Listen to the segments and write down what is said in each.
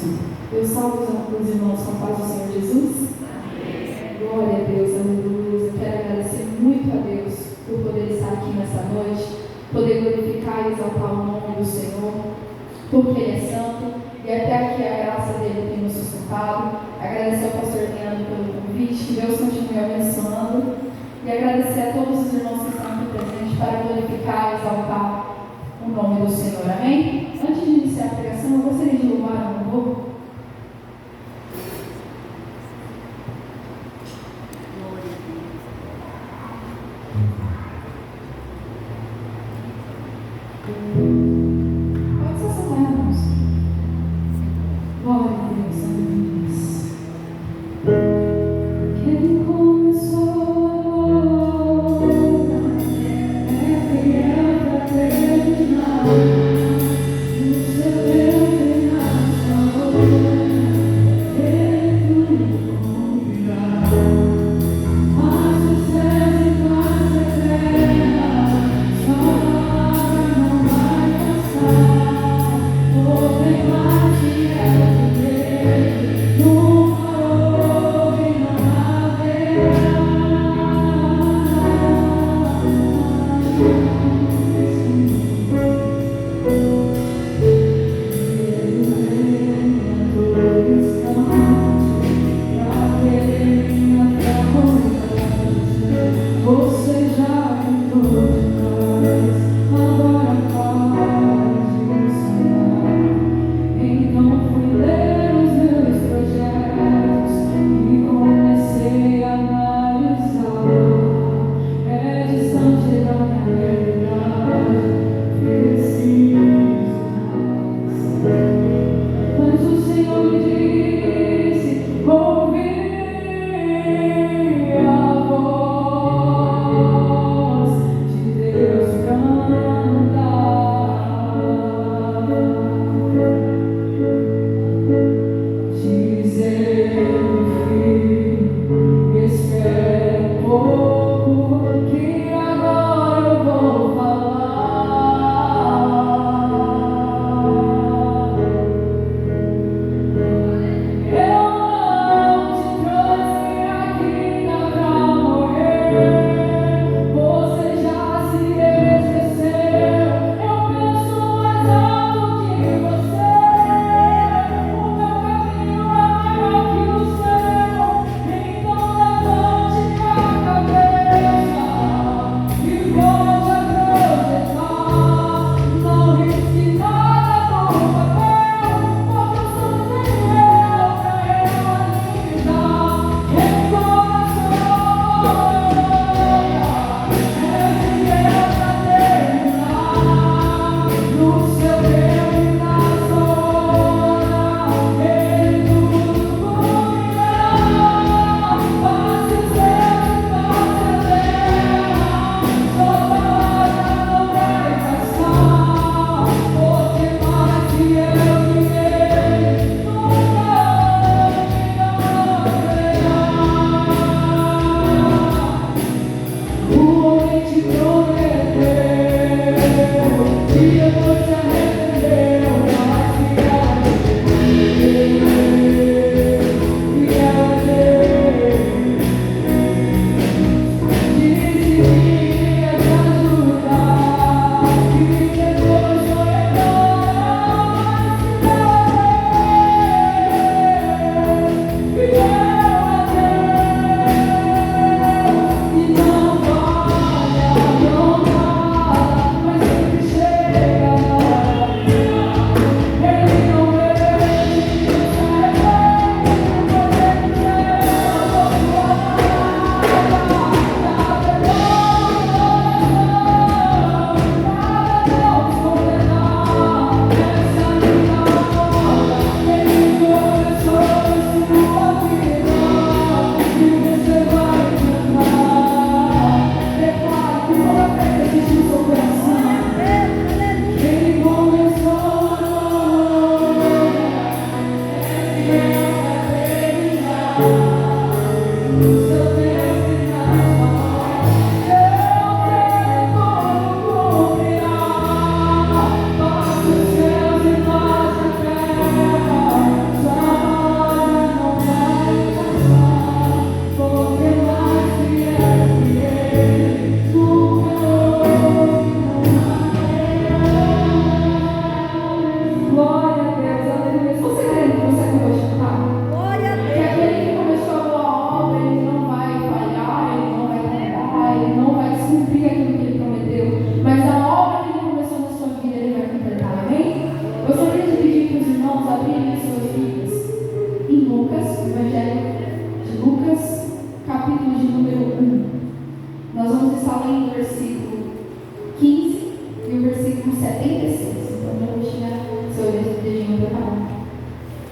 Eu salvo os irmãos com a paz do Senhor Jesus. Amém. Glória a Deus, aleluia. Eu quero agradecer muito a Deus por poder estar aqui nessa noite, poder glorificar e exaltar o nome do Senhor, porque Ele é santo e até aqui a graça dele tem nos sustentado. Agradecer ao pastor Leandro pelo convite, que Deus continue abençoando, e agradecer a todos os irmãos que estão aqui presentes para glorificar e exaltar o nome do Senhor. Amém? Antes de iniciar a pregação, eu gostaria de louvar um louvor. Não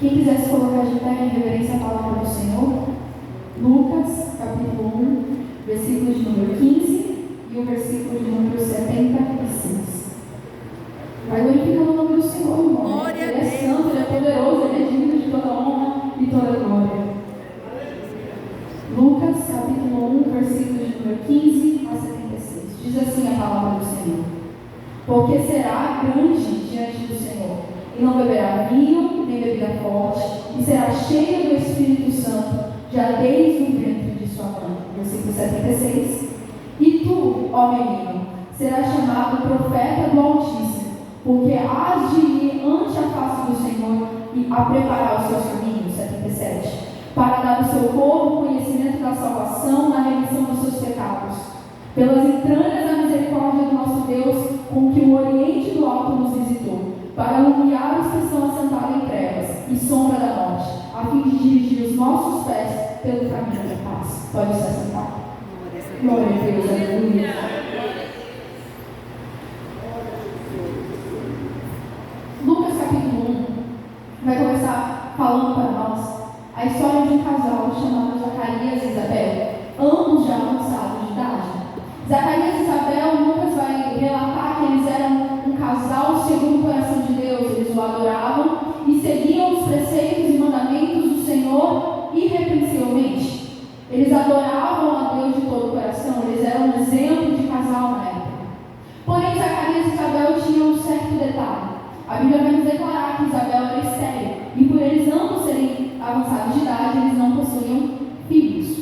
Quem quiser se colocar de pé em reverência à palavra do Senhor, Lucas, capítulo 1, versículo de número 15 e o versículo de número 76. Vai glorificando o nome do Senhor, irmão. Ele é santo, ele é poderoso, ele é digno de toda honra e toda glória. Lucas, capítulo 1, versículo de número 15 a 76. Diz assim a palavra do Senhor: porque será grande diante do Senhor, e não beberá vinho, nem bebida forte, e será cheia do Espírito Santo, já desde o ventre de sua mãe. Versículo 76. E tu, ó menino, serás chamado profeta do Altíssimo, porque hás de ir ante a face do Senhor e a preparar os seus caminhos. 77. Para dar ao seu povo conhecimento da salvação na remissão dos seus pecados, pelas entranhas da misericórdia do nosso Deus, com que o Oriente do Alto nos visitou, para alumiar os que estão assentados em trevas e sombra da morte, a fim de dirigir os nossos pés pelo caminho da paz. Pode se assentar. Glória a Deus, aleluia. Lucas capítulo 1 vai começar falando para nós a história de um casal chamado Zacarias e Isabel, ambos já avançados de idade. Zacarias e Isabel, Lucas vai relatar que eles eram um casal segundo o coração de Deus. Eles o adoravam e seguiam os preceitos e mandamentos do Senhor irrepreensivelmente. Eles adoravam a Deus de todo o coração, eles eram um exemplo de casal na época. Porém, Zacarias e Isabel tinham um certo detalhe. A Bíblia vai nos declarar que Isabel era estéril, e por eles ambos serem avançados de idade, eles não possuíam filhos.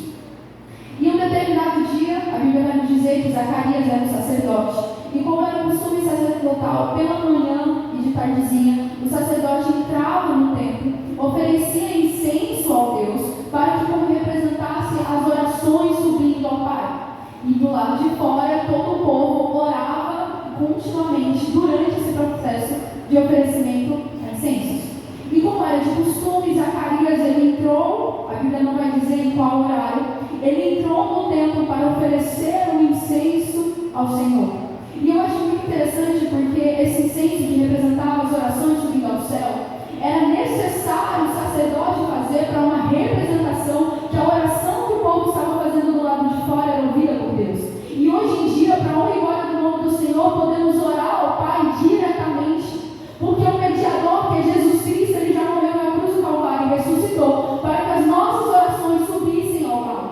E um determinado dia, a Bíblia vai nos dizer que Zacarias era um sacerdote, e como era o costume sacerdotal, pela manhã e de tardezinha, o sacerdote entrava no templo, oferecia incenso ao Deus, para que como representasse as orações subindo ao Pai. E do lado de fora, todo o povo orava continuamente durante esse processo de oferecimento a incensos. E como era de costume, Zacarias, ele entrou, a Bíblia não vai dizer em qual horário, ele entrou no templo para oferecer um incenso ao Senhor. E eu acho muito interessante porque esse incenso que representava as orações subindo ao céu, era necessário o sacerdote fazer para uma representação que a oração que o povo estava fazendo do lado de fora era ouvida por Deus. E hoje em dia, para a honra e glória do nome do Senhor, podemos orar ao Pai diretamente, porque o mediador, que é Jesus Cristo, ele já morreu na cruz do Calvário e ressuscitou para que as nossas orações subissem ao Pai.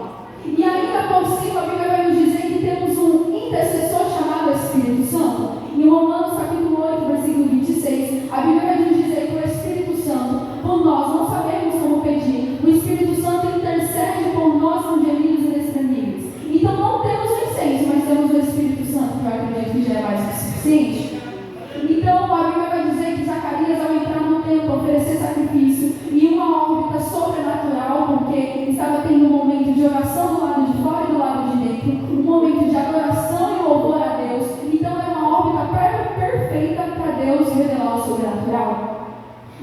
E ainda por cima, a Bíblia vai nos dizer que temos um intercessor chamado Espírito Santo. Em Romanos capítulo 8, versículo 26, a Bíblia vai nos dizer que o Espírito Santo, por nós não sabemos como pedir, o Espírito Santo intercede por nós com gemidos inexprimíveis. Então não temos o incenso, mas temos o Espírito Santo, que eu acredito que já é mais que suficiente. Então a Bíblia vai dizer que Zacarias, ao entrar no templo, oferecer sacrifício e uma órbita sobrenatural, porque estava tendo um momento de oração do lado de fora e do lado de dentro, um momento de adoração e louvor a Deus. Então é uma órbita perfeita para Deus revelar o sobrenatural.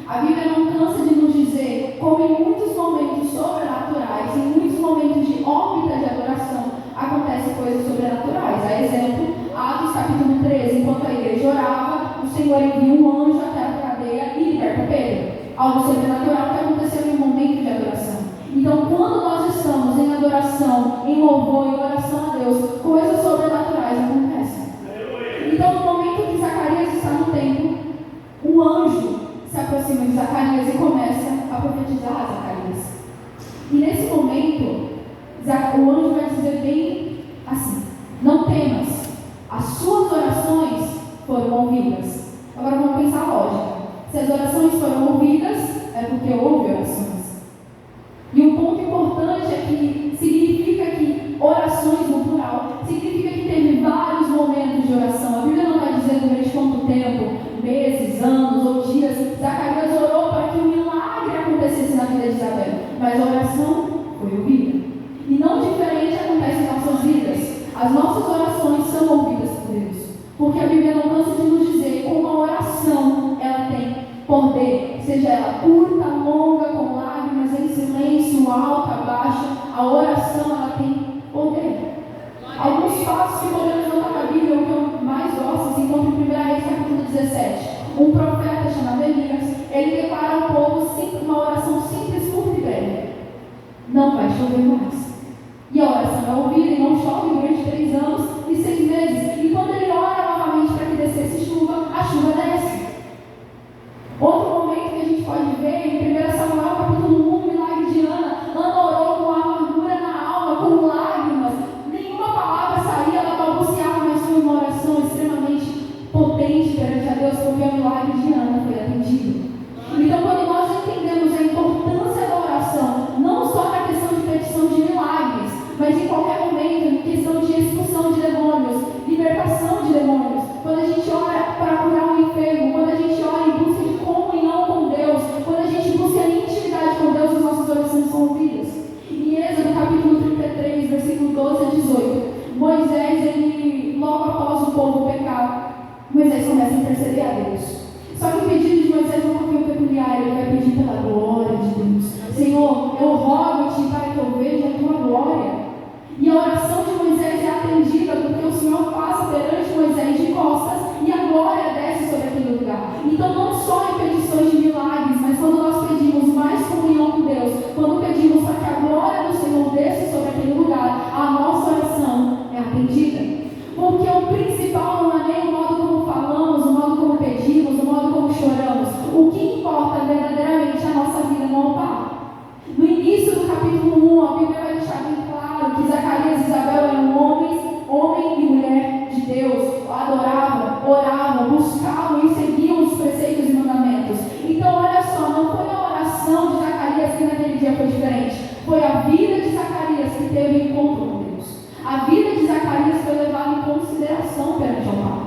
A Bíblia não cansa de nos dizer como em muitos momentos sobrenaturais, em muitos momentos de órbita de adoração, acontecem coisas sobrenaturais. A exemplo, Atos capítulo 13, enquanto a igreja orava, o Senhor envia um anjo até a cadeia e liberta Pedro. Algo sobrenatural que aconteceu em um momento de adoração. Então, quando nós estamos em adoração, em louvor, em oração a Deus, coisas sobrenaturais acontecem. Então, no momento que Zacarias está no templo, um anjo se aproxima de Zacarias e começa a profetizar a Zacarias. E nesse momento, o anjo vai dizer bem assim: não temas, as suas orações foram ouvidas. Agora vamos pensar a lógica. Se as orações foram ouvidas, é porque houve orações. E um ponto importante é que significa que orações no plural, significa que teve vários momentos de oração. A Bíblia não vai dizer durante quanto tempo, meses, anos ou dias, Zacarias orou para que um milagre acontecesse na vida de Isabel. Mas a oração foi ouvida. E não diferente acontece em nossas vidas. As nossas orações são ouvidas por Deus. Porque a Bíblia não cansa de nos dizer como a oração ela tem poder, seja ela curta, longa, com lágrimas, em silêncio, alta, baixa, a oração ela tem poder. Alguns fatos que podemos notar na Bíblia, o que eu mais gosto, se encontra em 1 Reis capítulo 17. um profeta chamado Elias, ele declara ao povo uma oração simples, curta e breve: não vai chover mais. E a oração é ouvida e não chove durante 3 anos e 6 meses. E quando ele ora novamente para que descesse chuva, a chuva desce. Outro momento que a gente pode ver em 1 Samuel capítulo 1, milagre de Ana. Ana orou com amargura na alma, com lágrimas. Nenhuma palavra saía, ela balbuciava, mas foi uma oração extremamente potente perante a Deus, porque o milagre de Ana foi atendido. Então, quando nós entendemos a importância da oração, não só na questão de petição de milagres, mas em qualquer momento, em questão de expulsão de demônios, libertação de demônios, quando a gente ora para curar um enfermo, quando a gente ora em busca de comunhão com Deus, quando a gente busca intimidade com Deus, as nossas orações são ouvidas. Em Êxodo capítulo 33, versículo 12 a 18, Moisés, ele, logo após o povo pecar, Moisés começa a interceder a Deus. Só que o pedido de Moisés é um pouquinho peculiar. Ele vai pedir pela glória de Deus. Senhor, eu rogo-te para que eu veja a tua glória. E a oração de Moisés é atendida porque o Senhor passa perante Moisés de costas e a glória desce sobre aquele lugar. Então, não só em petições de milagres, mas quando nós pedimos mais comunhão com Deus, quando pedimos para que a glória do Senhor desça sobre aquele lugar, a nossa oração é atendida. Porque o principal não é nem o modo como falamos, o modo como pedimos, o modo como choramos. O que importa verdadeiramente é a nossa vida no altar. No início do capítulo 1, a Bíblia vai deixar bem claro que Zacarias e Isabel eram homem e mulher de Deus. Adoravam, oravam, buscavam e seguiam os preceitos e mandamentos. Então, olha só, não foi a oração de Zacarias que naquele dia foi diferente. Foi a vida de Zacarias que teve encontro com Deus. A vida de Zacarias foi levada em consideração perante o Pai.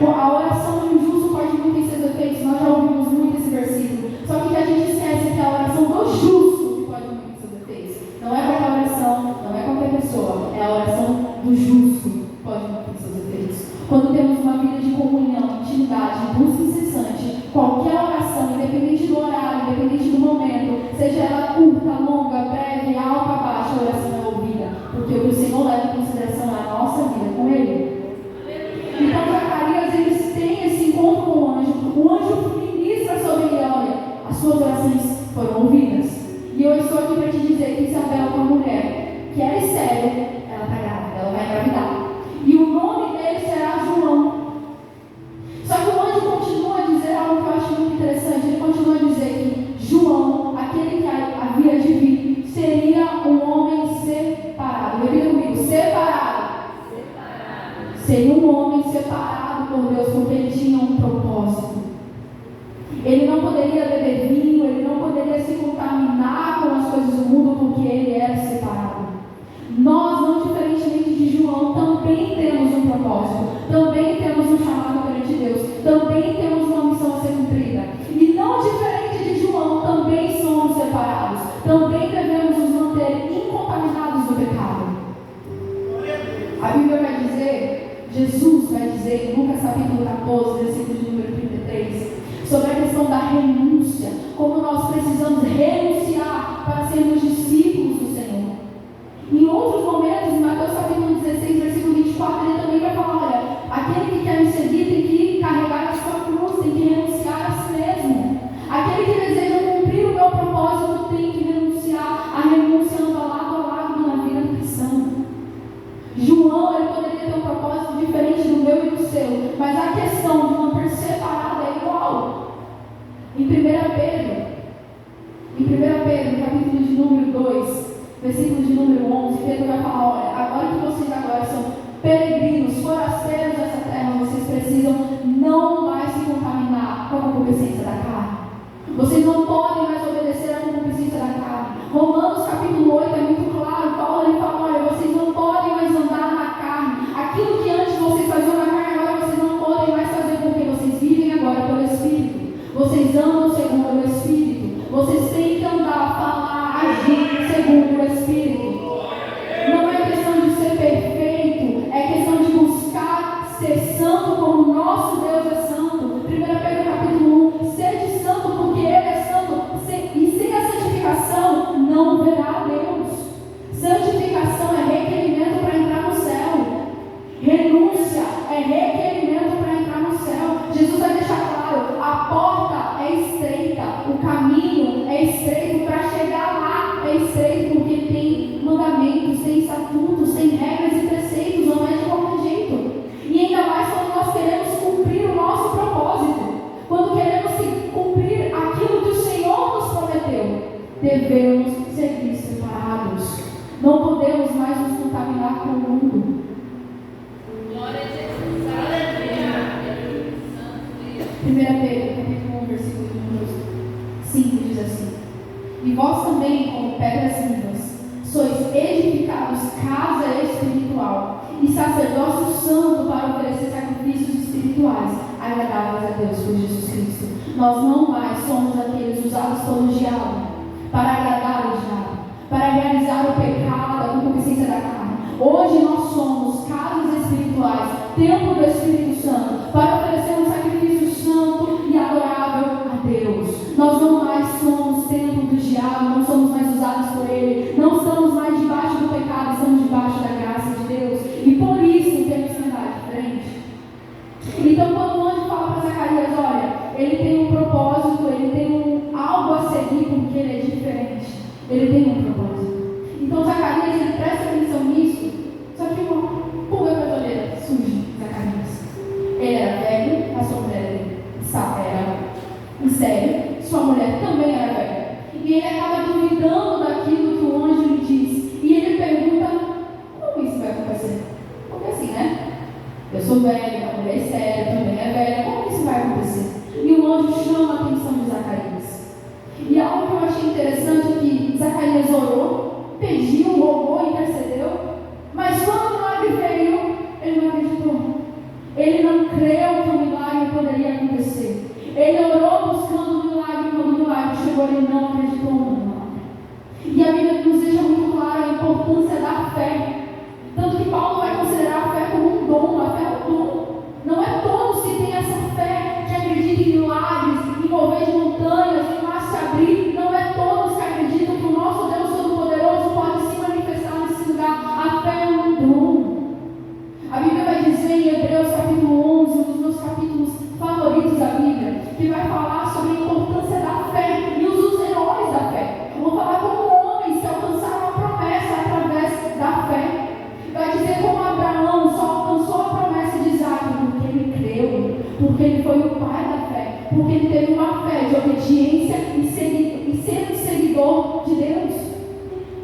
A oração de um justo pode muito em seus efeitos. Nós já ouvimos muito esse versículo. Só que a gente esquece que a oração do justo que pode muito em seus efeitos. Não é qualquer oração, não é qualquer pessoa. É a oração do justo que pode muito em seus efeitos. Quando temos uma vida de comunhão, intimidade, busca incessante, qualquer oração, independente do horário, independente do momento, seja ela curta, longa, breve, alta, baixa, a oração é ouvida. Porque o que o Senhor leva em consideração é a nossa vida com Ele. Então, Zacarias, eles têm esse encontro com o anjo ministra sobre ele: olha, as suas orações foram ouvidas. E eu estou aqui para te dizer que Isabel é uma mulher que era estéril, ela está grávida, ela vai engravidar. E o nome dele será João. Só que o anjo continua a dizer algo que eu acho muito interessante. Ele continua a dizer que João, aquele que havia de vir, seria um homem separado. Repita comigo: separado. Seria um homem separado por Deus, porque ele tinha um propósito. Ele não poderia beber vinho, ele não poderia se contaminar com as coisas do mundo, porque ele era separado. Nós, não diferentemente de João, também temos um propósito, também temos um chamado perante Deus, também temos uma missão a ser cumprida. E não diferente de João, também somos separados, também devemos nos manter incontaminados do pecado. A Bíblia vai dizer, Jesus vai dizer em Lucas capítulo 14, versículo de número 33, sobre a questão da renúncia, como nós precisamos renunciar para sermos discípulos do Senhor. Em outros momentos, em Mateus capítulo 16, versículo 24, ele também vai falar: olha, aquele que quer me seguir tem que carregar a sua cruz, tem que renunciar a si mesmo. Aquele que deseja cumprir o meu propósito tem que renunciar. A renúncia anda lado a lado na vida cristã. João, ele poderia ter um propósito diferente do meu e do seu, mas a questão de manter separado é igual. Em 1 Pedro, capítulo de número 2, versículo de número 11, Pedro vai falar: olha, agora que vocês agora são peregrinos, forasteiros dessa terra, vocês precisam não mais se contaminar com a concupiscência da carne. Vocês não podem mais obedecer à concupiscência da carne. Romanos capítulo 8 é muito claro. Paulo ele fala: olha, vocês não podem mais andar na carne. Aquilo que antes vocês faziam na carne, agora vocês não podem mais fazer, porque vocês vivem agora pelo Espírito. Vocês andam segundo o Espírito. Vocês têm que andar, falar, agir segundo o Espírito. Não é questão de ser perfeito, é questão vós também, como pedras vivas, sois edificados casa espiritual e sacerdócio santo para oferecer sacrifícios espirituais agradáveis a Deus por Jesus Cristo. Nós não mais somos aqueles usados pelo diabo para agradar o diabo, para realizar o pecado, a concupiscência da carne. Hoje nós somos casas espirituais, templo do Espírito Santo, para oferecer um sacrifício santo e adorável a Deus. Nós não mais somos templo do diabo, não somos mais usados por ele, não estamos mais debaixo do pecado, estamos debaixo da graça de Deus, e por isso temos que andar de frente. Então, quando o anjo fala para Zacarias, olha, ele tem um propósito, ele tem algo a seguir, porque ele é diferente, ele tem um propósito. Então, Zacarias, ele presta atenção nisso, só que uma pulga petroleira surge Zacarias. Ele era velho, a sua mulher era estéril, sua mulher também era velha. E ele acaba duvidando daquilo que o anjo lhe diz. E ele pergunta, como isso vai acontecer? Porque assim, né? Eu sou velha, a mulher estéril também é velha, como isso vai acontecer? E o anjo chama a atenção de Zacarias. E algo que eu achei interessante é que Zacarias orou, pediu, rogou, intercedeu, mas quando o milagre veio, ele não acreditou. Ele não creu que o milagre poderia acontecer. Ele orou buscando o milagre, quando o milagre chegou, ele não acreditou no milagre. E a Bíblia nos deixa muito clara a importância da fé. Tanto que Paulo vai considerar a fé como um dom, a fé é um dom. Não é todos que têm essa fé que acredita em milagres, em mover de montanhas, em mar se abrir. Não é todos que acreditam que o nosso Deus Todo-Poderoso pode se manifestar nesse lugar. A fé é um dom. A Bíblia vai dizer em Hebreus capítulo 11, um dos meus capítulos favoritos da Bíblia, que vai falar sobre a importância da fé e os heróis da fé. Vou falar como homens que alcançaram a promessa através da fé. Vai dizer como Abraão só alcançou a promessa de Isaac porque ele creu, porque ele foi o pai da fé, porque ele teve uma fé de obediência e ser um seguidor de Deus.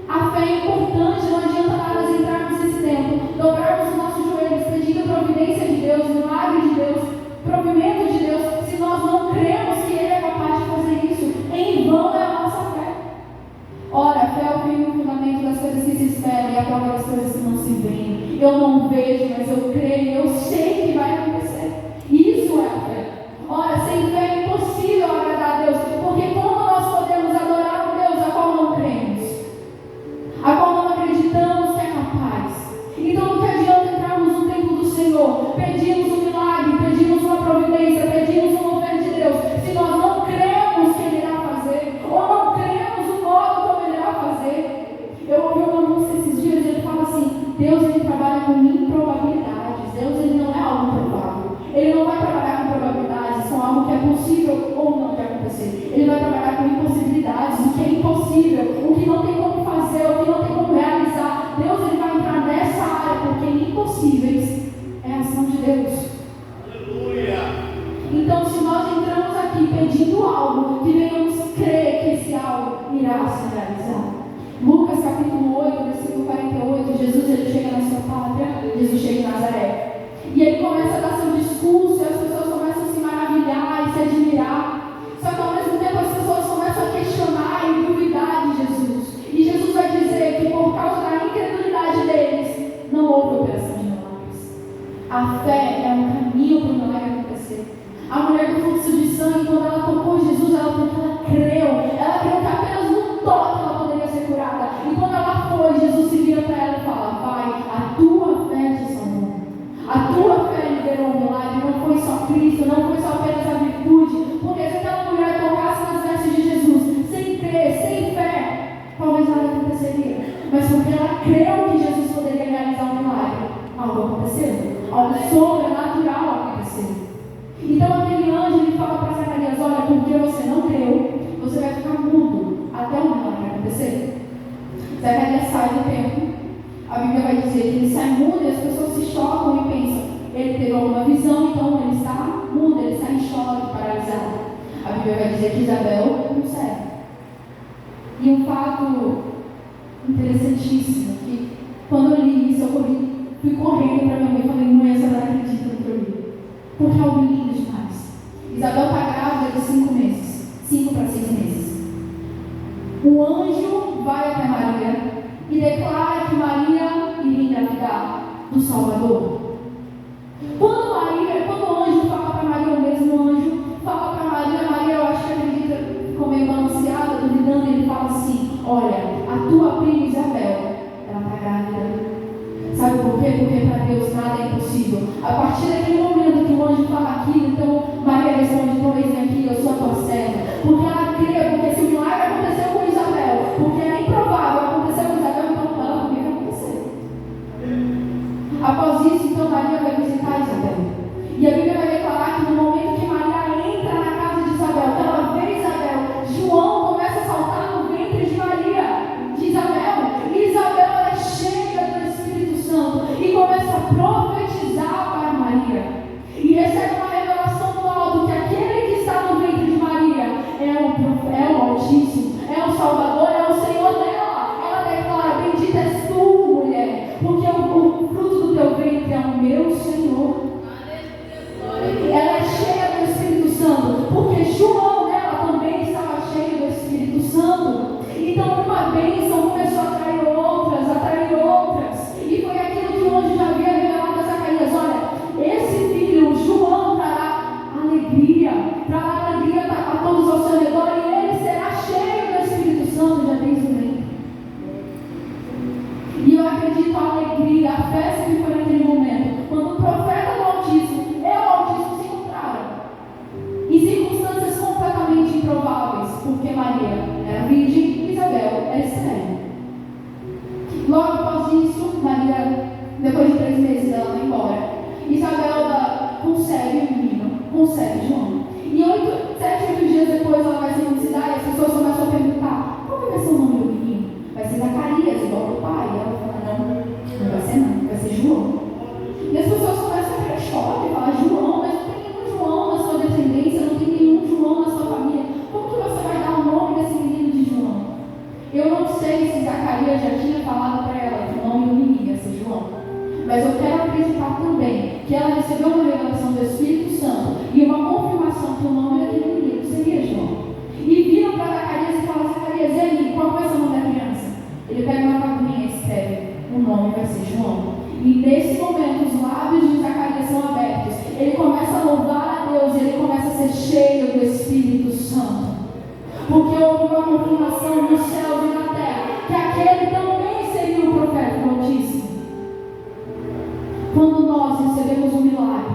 A fé é importante, não adianta nada entrarmos nesse tempo, dobrarmos os nossos joelhos, pedindo a providência de Deus, milagre de Deus, provimento de Deus, se nós não cremos que Ele é capaz de fazer isso. Em vão é a nossa fé. Ora, a fé é o firme fundamento das coisas que se esperam e a prova das coisas que não se veem. Eu não vejo, mas eu creio, eu sei que vai acontecer. Isso é a fé. Ora, sem fé é impossível agradar a Deus, porque como nós podemos adorar um Deus a qual não cremos, a qual não acreditamos que é capaz? Então não que adianta entrarmos no templo do Senhor, pedimos um milagre, pedimos uma providência, pedimos um mover de Deus, se nós não cremos que Ele irá fazer, ou não cremos o modo como Ele irá fazer. Eu ouvi uma música esses dias, ele fala assim, Deus ele trabalha com improbabilidades, Deus ele não é algo provável, Ele não vai trabalhar com probabilidades, com algo que é possível ou não de acontecer, Ele vai trabalhar com impossibilidades, o que é impossível, o que não tem como fazer, o que não tem como realizar. Deus ele vai entrar nessa área, porque impossíveis é a ação de Deus. Aleluia! Então, se nós entramos aqui pedindo algo, que venhamos crer que esse algo irá se realizar. Lucas capítulo 8, versículo 48, Jesus ele chega na sua pátria, Jesus chega em Nazaré. E ele começa a dar seu discurso, e as pessoas começam a se maravilhar e se admirar. Só que ao mesmo tempo as pessoas começam a questionar e duvidar de Jesus. E Jesus vai dizer que por causa da incredulidade deles, não houve operação de milagres. A fé é um caminho para o milagre acontecer. A mulher do fluxo de sangue, quando ela tocou Jesus, ela creu que apenas no toque ela poderia ser curada. E quando ela foi, Jesus se vira para ela e fala, vai, a tua fé te salvou. A tua fé liberou um milagre, não foi só Cristo, não foi só apenas a virtude. Porque se aquela mulher tocasse nas vestes de Jesus, sem crer, sem fé, talvez nada aconteceria. Mas porque ela creu que Jesus poderia realizar um milagre, algo aconteceu, algo sobrenatural aconteceu. Então aquele anjo ele fala para Zacarias, olha, porque você não creu, você vai ficar mudo até o milagre acontecer. Zacarias sai do templo, a Bíblia vai dizer que ele sai mudo e as pessoas se chocam e pensam, ele teve alguma visão, então ele está mudo, ele está em choque, paralisado. A Bíblia vai dizer que Isabel não serve. E um fato interessantíssimo, que quando eu li isso, eu fui correndo para minha mãe e falei, mãe, você não acredita no que eu li. Porque é algo lindo demais. Isabel está grávida de 5 meses. 5 para 6 meses. O anjo do Salvador. Quando o anjo fala para Maria, o mesmo anjo fala para Maria, eu acho que acredita, ficou meio balanceada, duvidando, ele fala assim: olha, a tua prima Isabel, ela está grávida. Sabe por quê? Porque para Deus nada é impossível. A partir daquele momento que o anjo fala aquilo, então Maria responde: então eis-me aqui, eu sou a tua serva. Porque ela crê, porque se o milagre aconteceu com Isabel, porque era improvável acontecer com Isabel, então com ela também vai acontecer. Após isso, então Maria vai visitar Isabel. E a Bíblia vai declarar que no momento que Maria entra na casa de Isabel, que ela vê Isabel, João começa a saltar no ventre de Maria, de Isabel. E Isabel é cheia do Espírito Santo e começa a profetizar para Maria. E recebe uma revelação do alto que aquele que está no ventre de Maria é o Altíssimo, é o Salvador, é o Senhor dela. Ela declara: bendita és tu, mulher, porque o fruto do teu ventre é o meu Senhor. Ela é cheia do Espírito Santo, porque João, ela também estava cheia do Espírito Santo. Então uma bênção começou a atrair outras. E foi aquilo que o anjo já havia revelado a Zacarias: olha, esse filho, João, trará alegria a todos ao seu redor, e ele será cheio do Espírito Santo já desde o ventre. E eu acredito a alegria, a festa que foi naquele momento, quando o profeta do Altíssimo e o Altíssimo se encontraram, em circunstâncias completamente improváveis, porque Maria era virgem e Isabel era estéril. Logo após isso, Maria, depois de 3 meses, ela vai embora. Isabel concebe o menino, concebe João. E 7, 8 dias depois ela vai se circuncidar e as pessoas começam a perguntar: qual vai ser o nome do menino? Vai ser Zacarias, igual do pai. E ela fala: não vai ser não, vai ser João. E as pessoas começam a ter choque e falar: João, mas não tem nenhum João na sua descendência, não tem nenhum João na sua família. Como que você vai dar o nome desse menino de João? Eu não sei se Zacarias já tinha falado para ela que o nome do menino ia ser João. Mas eu quero acreditar também que ela recebeu uma revelação do Espírito Santo e uma confirmação que o nome daquele menino seria João. E viram para Zacarias e falaram: Zacarias, e aí, qual vai ser o nome da criança? Ele pega uma tabuinha e escreve: o nome vai ser João. E nesse momento os lábios de Zacarias são abertos. Ele começa a louvar a Deus e ele começa a ser cheio do Espírito Santo. Porque houve uma confirmação nos céus e na terra que aquele também seria o profeta do Altíssimo. Quando nós recebemos um milagre,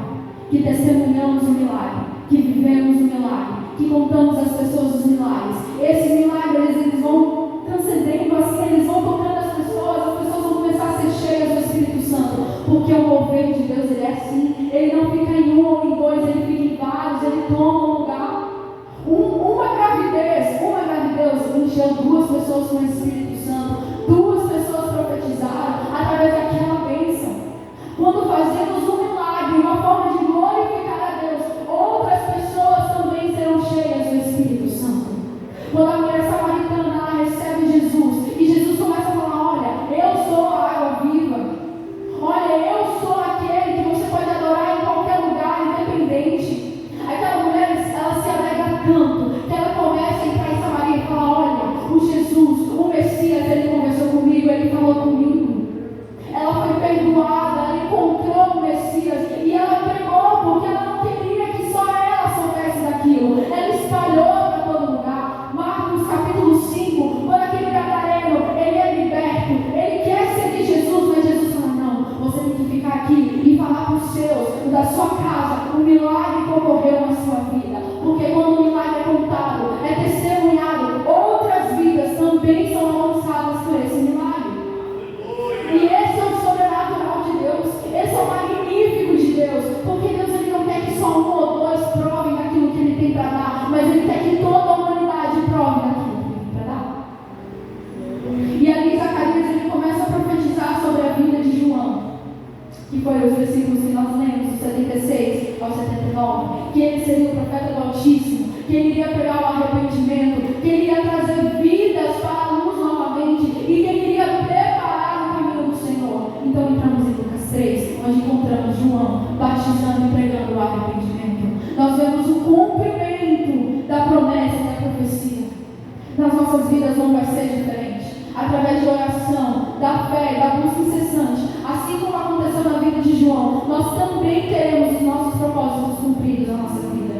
que testemunhamos o milagre, que vivemos o milagre, que contamos às pessoas os milagres, esses milagres eles vão transcendendo assim, eles vão tocando as pessoas vão começar a ser cheias do Espírito Santo, porque o mover de Deus ele é assim, ele não fica em um ou em dois, ele fica em vários, ele toma um lugar. Uma gravidez encheu 2 pessoas com o Espírito Santo, 2 pessoas profetizaram através daquela bênção. Quando fazemos um milagre, uma forma de glorificar a Deus, outras pessoas também serão cheias do Espírito Santo. Quando a mulher samaritana ela recebe Jesus, e Jesus começa a falar: olha, eu sou a água viva, olha, eu sou aquele que você pode adorar em qualquer lugar, independente. Aquela mulher, ela se alegra tanto, que ela começa a entrar em Samaria e fala: olha, o Jesus, o Messias, ele conversou comigo, ele falou comigo. Ela foi perdoada, ela encontrou o Messias, e ela pregou, porque ela não queria que só ela soubesse daquilo. Ela espalhou para todo lugar. Marcos capítulo 5, quando aquele gadareno, ele é liberto, ele quer seguir Jesus, mas Jesus fala: não, você tem que ficar aqui e falar para os seus, da sua casa, o milagre que ocorreu na sua vida. Porque quando o milagre é contado, é testemunhado, outras vidas também são alcançadas por esse milagre. E esse é o sobrenatural de Deus, esse é o magnífico de Deus, porque Deus ele não quer que só 1 ou 2 provem daquilo que ele tem para dar, mas ele quer que toda a humanidade prove daquilo que ele tem para dar. E ali Zacarias ele começa a profetizar sobre a vida de João, que foi os versículos que nós lemos, do 76 ao 79, que ele seria o profeta do Altíssimo, que ele iria pegar o arrependimento, que ele ia trazer vidas para a luz novamente, e que ele iria preparar o caminho do Senhor. Então entramos em Lucas 3, onde encontramos João batizando e pregando o arrependimento. Nós vemos o cumprimento da promessa e da profecia. Nas nossas vidas não vai ser diferente. Através de oração, da fé, da busca incessante, assim como aconteceu na nós também teremos os nossos propósitos cumpridos na nossa vida.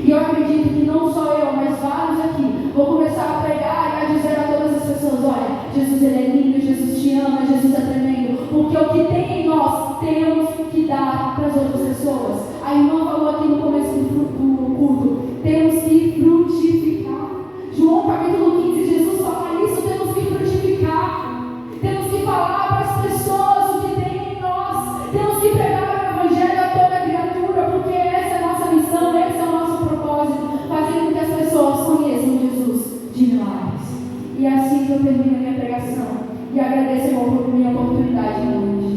E eu acredito que não só eu, mas vários aqui vão começar a pregar e a dizer a todas as pessoas: olha, Jesus ele é lindo, Jesus te ama, Jesus é tremendo, porque o que tem em nós temos que dar para as outras pessoas. A irmã falou aqui no começo do culto, temos que frutificar. João capítulo 15, Jesus fala isso, temos que frutificar, temos que falar para as pessoas o que tem em nós, temos que pregar o evangelho a toda criatura, porque essa é a nossa missão, esse é o nosso propósito, fazer com que as pessoas conheçam Jesus de milagres. E assim que eu termino a minha pregação e agradeço a minha oportunidade em nome de